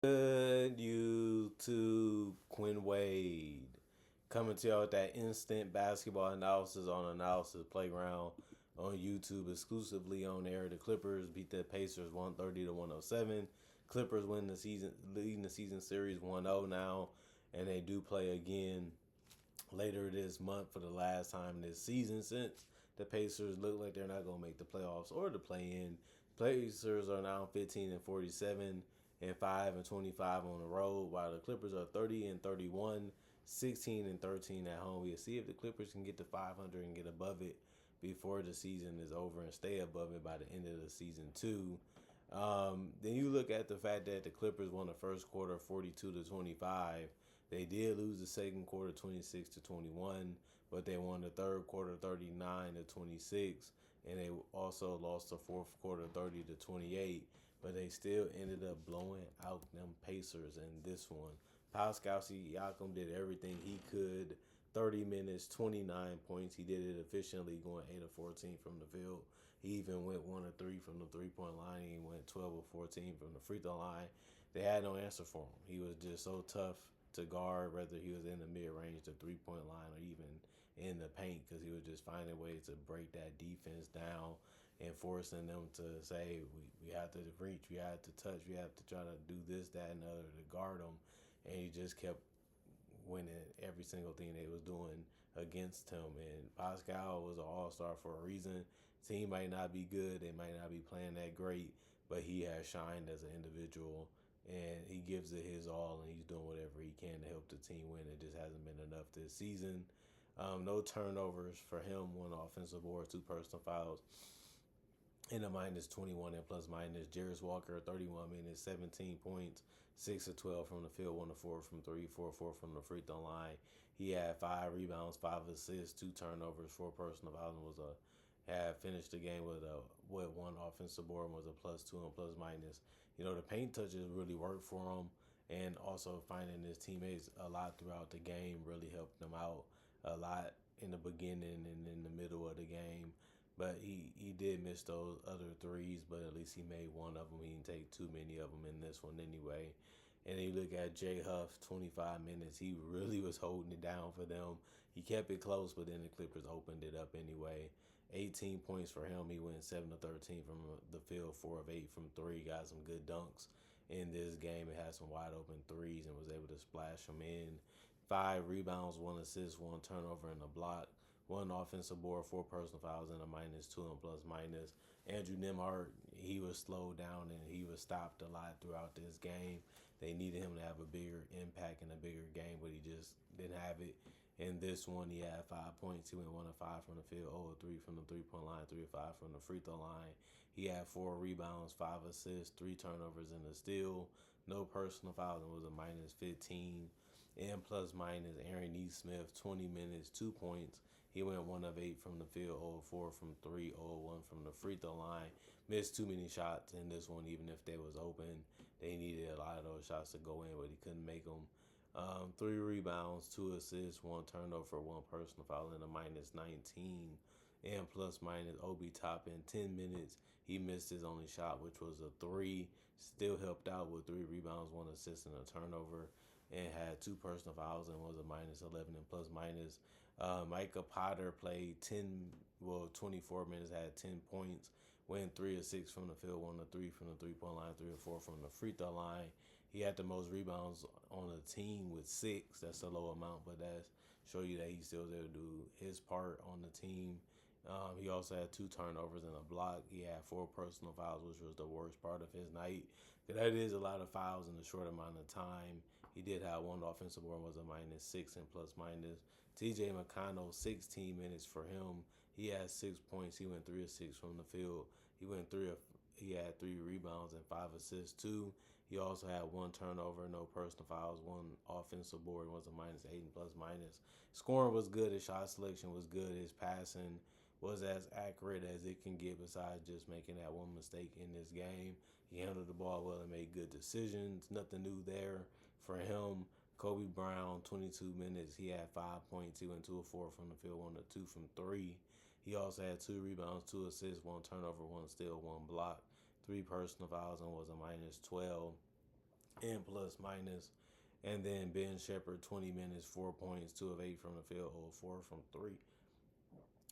Good YouTube, Quinn Wade coming to y'all with that instant basketball analysis on Analysis Playground on YouTube, exclusively on air. The Clippers beat the Pacers 130 to 107. Clippers win the season, leading the season series 1-0 now, and they do play again later this month for the last time this season since the Pacers look like they're not going to make the playoffs or the play-in. Pacers are now 15 and 47 and 5 and 25 on the road, while the Clippers are 30 and 31, 16 and 13 at home. We'll see if the Clippers can get to 500 and get above it before the season is over and stay above it by the end of the season too. Then you look at the fact that the Clippers won the first quarter 42 to 25. They did lose the second quarter 26 to 21, but they won the third quarter 39 to 26, and they also lost the fourth quarter 30 to 28. But they still ended up blowing out them Pacers in this one. Pascal Siakam did everything he could. 30 minutes, 29 points. He did it efficiently, going 8 of 14 from the field. He even went 1 of 3 from the three-point line. He went 12 of 14 from the free throw line. They had no answer for him. He was just so tough to guard, whether he was in the mid-range, the three-point line, or even in the paint, because he was just finding ways to break that defense down and forcing them to say, we have to reach, we have to touch, we have to try to do this, that, and the other to guard him. And he just kept winning every single thing they was doing against him. And Pascal was an all-star for a reason. Team might not be good, they might not be playing that great, but he has shined as an individual, and he gives it his all, and he's doing whatever he can to help the team win. It just hasn't been enough this season. No turnovers for him, one offensive board, two personal fouls. In a minus 21 and plus minus. Jarris Walker, 31 minutes, 17 points, 6 of 12 from the field, 1 of 4 from 3, 4 of 4 from the free throw line. He had 5 rebounds, 5 assists, 2 turnovers, 4 personal fouls, and had finished the game with one offensive board and was a +2 and plus minus. You know, the paint touches really worked for him, and also finding his teammates a lot throughout the game really helped them out a lot in the beginning and in the middle of the game. But he did miss those other threes, but at least he made one of them. He didn't take too many of them in this one anyway. And then you look at Jay Huff, 25 minutes. He really was holding it down for them. He kept it close, but then the Clippers opened it up anyway. 18 points for him. He went 7 of 13 from the field, 4 of 8 from 3. Got some good dunks in this game. It had some wide open threes and was able to splash them in. 5 rebounds, 1 assist, 1 turnover, and a block. 1 offensive board, 4 personal fouls, and a -2 and plus minus. Andrew Nembhard, he was slowed down and he was stopped a lot throughout this game. They needed him to have a bigger impact in a bigger game, but he just didn't have it. In this one, he had 5 points. He went 1 of 5 from the field, 0 of 3 from the three-point line, 3 of 5 from the free throw line. He had 4 rebounds, 5 assists, 3 turnovers, and a steal. No personal fouls, and was a -15. And plus minus, Aaron Nesmith, 20 minutes, 2 points. He went 1 of 8 from the field, 0 of 4 from 3, 0 of 1 from the free throw line. Missed too many shots in this one, even if they was open. They needed a lot of those shots to go in, but he couldn't make them. 3 rebounds, 2 assists, 1 turnover, 1 personal foul, and a -19. And plus minus, Obi Toppin, 10 minutes. He missed his only shot, which was a 3. Still helped out with 3 rebounds, 1 assist, and a turnover, and had 2 personal fouls and was a -11 and plus minus. Micah Potter played 24 minutes, had 10 points, went 3 of 6 from the field, 1 of 3 from the three-point line, 3 of 4 from the free throw line. He had the most rebounds on the team with 6. That's a low amount, but that's show you that he still there to do his part on the team. He also had 2 turnovers and a block. He had 4 personal fouls, which was the worst part of his night. That is a lot of fouls in a short amount of time. He did have 1 offensive board, was a -6 and plus minus. TJ McConnell, 16 minutes for him. He had 6 points. He went 3 of 6 from the field. He had 3 rebounds and 5 assists too. He also had 1 turnover, no personal fouls, 1 offensive board, was a -8 and plus minus. Scoring was good. His shot selection was good. His passing was as accurate as it can get, besides just making that one mistake in this game. He handled the ball well and made good decisions. Nothing new there for him. Kobe Brown, 22 minutes. He had 5 points. He went 2 of 4 from the field, 1 of 2 from 3. He also had 2 rebounds, 2 assists, 1 turnover, 1 steal, 1 block, 3 personal fouls, and was a -12. and plus minus. And then Ben Shepherd, 20 minutes, 4 points, 2 of 8 from the field, 0 4 from three.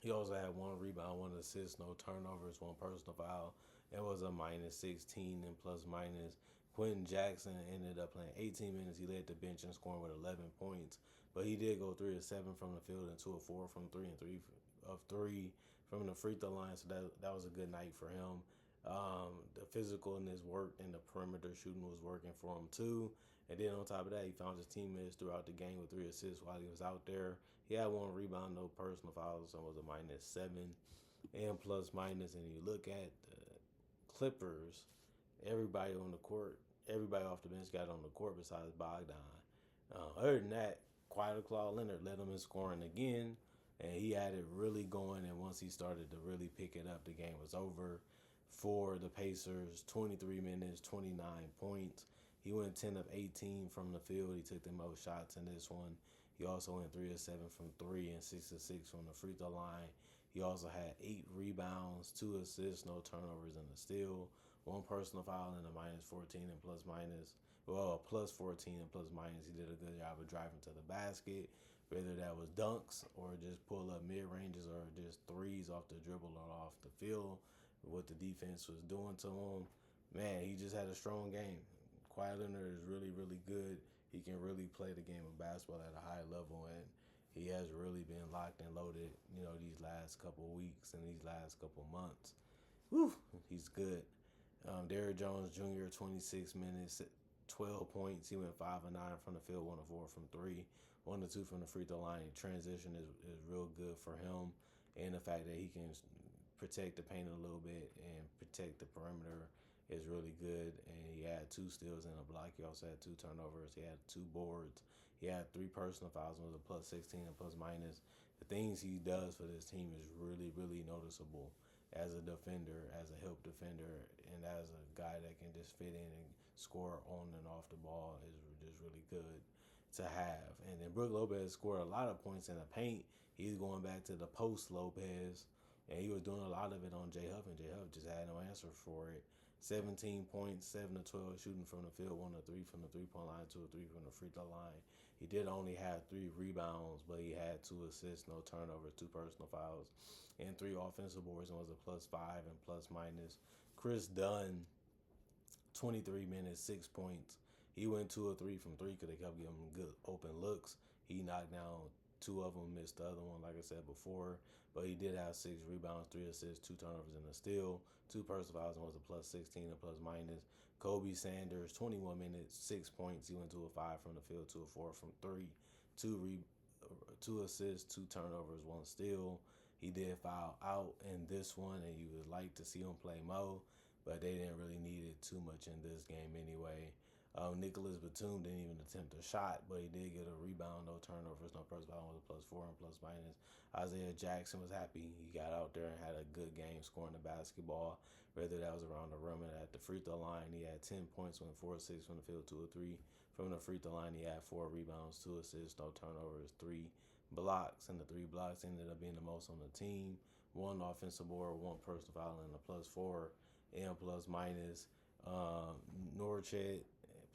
He also had one rebound, one assist, no turnovers, one personal foul. It was a minus 16 and plus minus. Quentin Jackson ended up playing 18 minutes. He led the bench and scoring with 11 points. But he did go 3 of 7 from the field and 2 of 4 from three and 3 of 3 from the free throw line. So that was a good night for him. The physicalness worked and the perimeter shooting was working for him too. And then on top of that, he found his teammates throughout the game with 3 assists while he was out there. He had one rebound, no personal fouls, so it was a minus 7 and plus minus. And you look at the Clippers, everybody on the court, everybody off the bench got on the court besides Bogdan. Other than that, Quiet Claw Leonard led them in scoring again, and he had it really going. And once he started to really pick it up, the game was over for the Pacers. 23 minutes, 29 points. He went 10 of 18 from the field. He took the most shots in this one. He also went 3 of 7 from three and 6 of 6 from the free throw line. He also had 8 rebounds, 2 assists, no turnovers, and a steal. One personal foul and a minus 14 and plus minus. Well, a plus 14 and plus minus. He did a good job of driving to the basket, whether that was dunks or just pull up mid ranges or just threes off the dribble or off the field. What the defense was doing to him, man, he just had a strong game. Kawhi Leonard is really, really good. He can really play the game of basketball at a high level, and he has really been locked and loaded, these last couple of weeks and these last couple of months. Whew, he's good. Derrick Jones Jr., 26 minutes, 12 points. He went 5 of 9 from the field, 1 of 4 from three, 1 of 2 from the free throw line. Transition is real good for him, and the fact that he can protect the paint a little bit and protect the perimeter is really good. And he had 2 steals and a block. He also had 2 turnovers. He had 2 boards. He had 3 personal fouls and was a plus 16 and plus minus. The things he does for this team is really, really noticeable as a defender, as a help defender, and as a guy that can just fit in and score on and off the ball is just really good to have. And then Brook Lopez scored a lot of points in the paint. He's going back to the post Lopez, and he was doing a lot of it on J Huff, and J Huff just had no answer for it. 17 points, 7 of 12 shooting from the field, 1 of 3 from the three-point line, 2 of 3 from the free throw line. He did only have 3 rebounds, but he had 2 assists, no turnovers, 2 personal fouls, and 3 offensive boards, and was a plus 5 and plus minus. Chris Dunn, 23 minutes, 6 points. He went 2 of 3 from 3 because they kept giving him good open looks. He knocked down 2 of them, missed the other one, like I said before. But he did have 6 rebounds, 3 assists, 2 turnovers, and a steal. 2 personal fouls, and was a plus 16 and plus minus. Kobe Sanders, 21 minutes, 6 points. He went 2 of 5 from the field, 2 of 4 from 3. 2 assists, 2 turnovers, 1 steal. He did foul out in this one, and you would like to see him play more, but they didn't really need it too much in this game anyway. Nicholas Batum didn't even attempt a shot, but he did get a rebound, no turnovers, no personal foul, was a plus 4 and plus minus. Isaiah Jackson was happy. He got out there and had a good game scoring the basketball, whether that was around the rim and at the free throw line. He had 10 points, went 4 of 6 from the field, 2 of 3 from the free throw line. He had 4 rebounds, 2 assists, no turnovers, 3 blocks, and the 3 blocks ended up being the most on the team. 1 offensive board, 1 personal foul, and a plus 4 and plus minus. Norched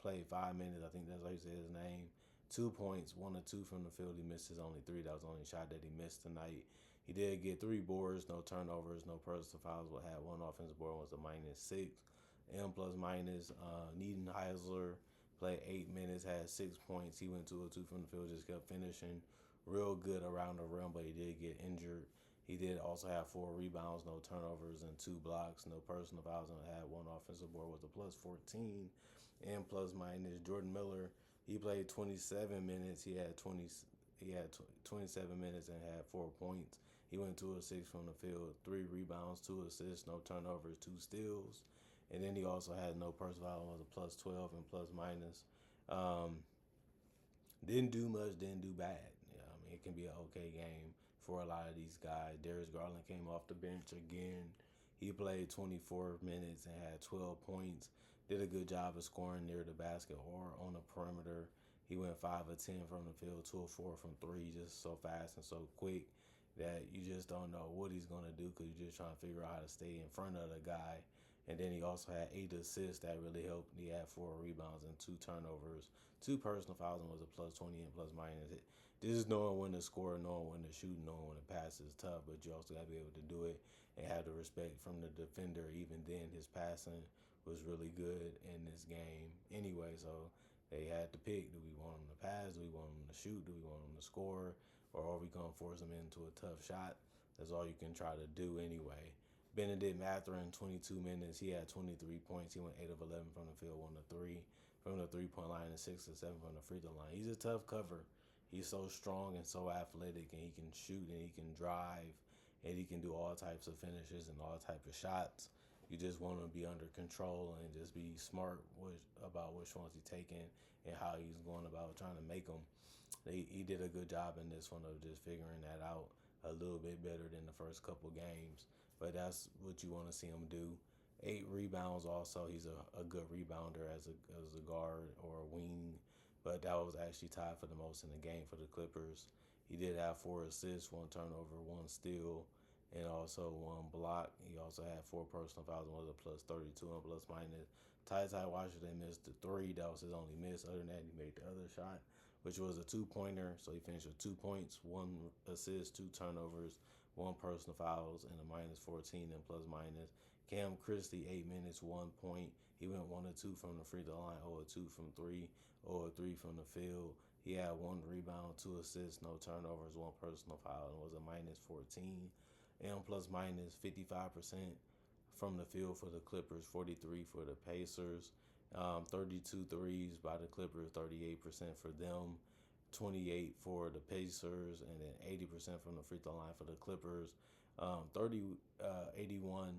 played 5 minutes. I think that's how you say his name. 2 points, 1 of 2 from the field. He missed his only 3. That was the only shot that he missed tonight. He did get 3 boards, no turnovers, no personal fouls, but had 1 offensive board, was a minus 6. M plus minus. Needheiser played 8 minutes, had 6 points. He went 2 of 2 from the field, just kept finishing real good around the rim, but he did get injured. He did also have 4 rebounds, no turnovers, and 2 blocks, no personal fouls, and had 1 offensive board, was a plus 14 and plus minus. Jordan Miller, he played 27 minutes. He had 27 minutes and had 4 points. He went 2 of 6 from the field, 3 rebounds, 2 assists, no turnovers, 2 steals. And then he also had no personal foul, was a plus 12 and plus minus. Didn't do much, didn't do bad. It can be an okay game for a lot of these guys. Darius Garland came off the bench again. He played 24 minutes and had 12 points. Did a good job of scoring near the basket or on the perimeter. He went 5 of 10 from the field, 2 of 4 from 3, just so fast and so quick that you just don't know what he's going to do because you're just trying to figure out how to stay in front of the guy And then he also had 8 assists that really helped. He had 4 rebounds and 2 turnovers, 2 personal fouls, and was a plus 20 and plus minus. This is knowing when to score, knowing when to shoot, knowing when to pass is tough, but you also got to be able to do it and have the respect from the defender. Even then, his passing was really good in this game anyway. So they had to pick: do we want him to pass? Do we want him to shoot? Do we want him to score? Or are we going to force him into a tough shot? That's all you can try to do anyway. Benedict Mathurin, 22 minutes. He had 23 points. He went 8 of 11 from the field, 1 of 3 from the 3-point line, and 6 of 7 from the free throw line. He's a tough cover. He's so strong and so athletic, and he can shoot and he can drive and he can do all types of finishes and all types of shots. You just want him to be under control and just be smart about which ones he's taking and how he's going about trying to make them. He did a good job in this one of just figuring that out a little bit better than the first couple games. But that's what you want to see him do. 8 rebounds also. He's a good rebounder as a guard or a wing. But that was actually tied for the most in the game for the Clippers. He did have 4 assists, 1 turnover, 1 steal, and also 1 block. He also had 4 personal fouls and was a plus 32 and plus minus. Ty Washington missed the 3. That was his only miss. Other than that, he made the other shot, which was a 2-pointer. So he finished with 2 points, 1 assist, 2 turnovers, 1 personal fouls, and a minus 14 and plus minus. Cam Christie, 8 minutes, 1 point. He went 1 of 2 from the free throw line, 0 of 2 from 3, 0 of 3 from the field. He had 1 rebound, 2 assists, no turnovers, 1 personal foul, and was a minus 14. And plus minus 55% from the field for the Clippers, 43 for the Pacers. 32 threes by the Clippers, 38% for them, 28 for the Pacers, and then 80% from the free throw line for the Clippers. 81%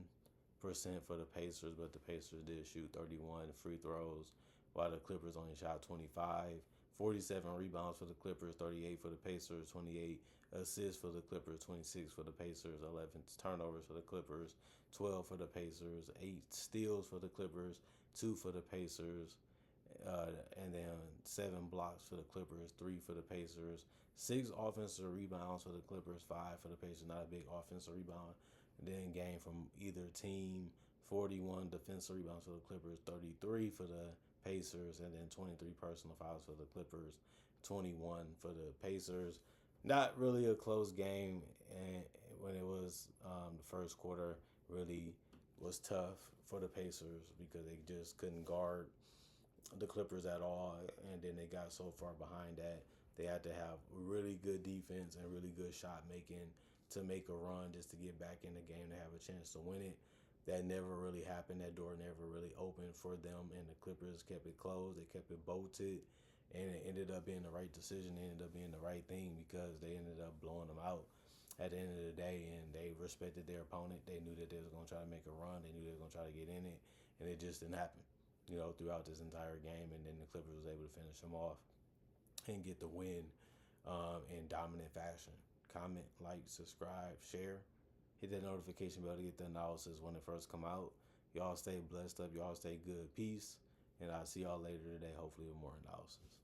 for the Pacers, but the Pacers did shoot 31 free throws, while the Clippers only shot 25. 47 rebounds for the Clippers, 38 for the Pacers, 28 assists for the Clippers, 26 for the Pacers, 11 turnovers for the Clippers, 12 for the Pacers, 8 steals for the Clippers, 2 for the Pacers, and then 7 blocks for the Clippers, 3 for the Pacers, 6 offensive rebounds for the Clippers, 5 for the Pacers. Not a big offensive rebound. And then game from either team, 41 defensive rebounds for the Clippers, 33 for the Pacers, and then 23 personal fouls for the Clippers, 21 for the Pacers. Not really a close game, and when it was the first quarter, really was tough for the Pacers because they just couldn't guard the Clippers at all, and then they got so far behind that they had to have really good defense and really good shot making to make a run just to get back in the game to have a chance to win it. That never really happened. That door never really opened for them, and the Clippers kept it closed. They kept it bolted, and it ended up being the right decision. It ended up being the right thing because they ended up blowing them out at the end of the day, and they respected their opponent. They knew that they was going to try to make a run. They knew they were going to try to get in it, and it just didn't happen, throughout this entire game. And then the Clippers was able to finish them off and get the win in dominant fashion. Comment, like, subscribe, share. Hit that notification bell to get the analysis when it first come out. Y'all stay blessed up. Y'all stay good. Peace. And I'll see y'all later today, hopefully with more analysis.